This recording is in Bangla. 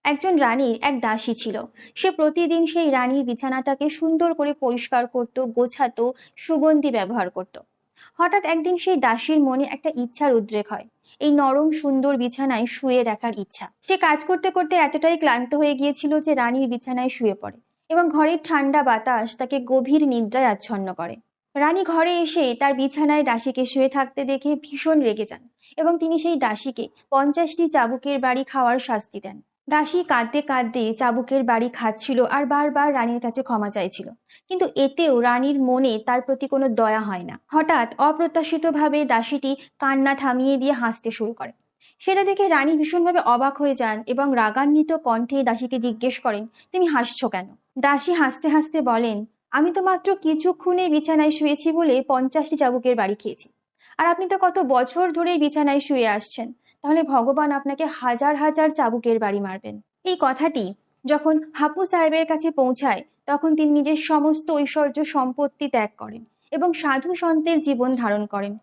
একজন রানীর এক দাসী ছিল। সে প্রতিদিন সেই রানীর বিছানাটাকে সুন্দর করে পরিষ্কার করত, গোছাতো, সুগন্ধি ব্যবহার করত। হঠাৎ একদিন সেই দাসীর মনে একটা ইচ্ছার উদ্রেক হয়, এই নরম সুন্দর বিছানায় শুয়ে দেখার ইচ্ছা। সে কাজ করতে করতে এতটাই ক্লান্ত হয়ে গিয়েছিল যে রানীর বিছানায় শুয়ে পড়ে এবং ঘরের ঠান্ডা বাতাস তাকে গভীর নিদ্রায় আচ্ছন্ন করে। রানী ঘরে এসে তার বিছানায় দাসীকে শুয়ে থাকতে দেখে ভীষণ রেগে যান এবং তিনি সেই দাসীকে 50টি চাবুকের বাড়ি খাওয়ার শাস্তি দেন। দাসী কাঁদতে কাঁদতে চাবুকের বাড়ি খাচ্ছিল আর বারবার রানীর কাছে ক্ষমা চাইছিল, কিন্তু এতেও রানীর মনে তার প্রতি কোনো দয়া হয় না। হঠাৎ অপ্রত্যাশিতভাবে দাসীটি কান্না থামিয়ে দিয়ে হাসতে শুরু করে। সেটা দেখে রানী ভীষণভাবে অবাক হয়ে যান এবং রাগান্বিত কণ্ঠে দাসীকে জিজ্ঞেস করেন, তুমি হাসছো কেন? দাসী হাসতে হাসতে বলেন, আমি তো মাত্র কিছুক্ষণে বিছানায় শুয়েছি বলে 50টি চাবুকের বাড়ি খেয়েছি, আর আপনি তো কত বছর ধরে বিছানায় শুয়ে আসছেন, তাহলে ভগবান আপনাকে হাজার হাজার চাবুকের বাড়ি মারবেন। এই কথাটি যখন হাপু সাহেবের কাছে পৌঁছায়, তখন তিনি নিজের সমস্ত ঐশ্বর্য সম্পত্তি ত্যাগ করেন এবং সাধু সন্তের জীবন ধারণ করেন।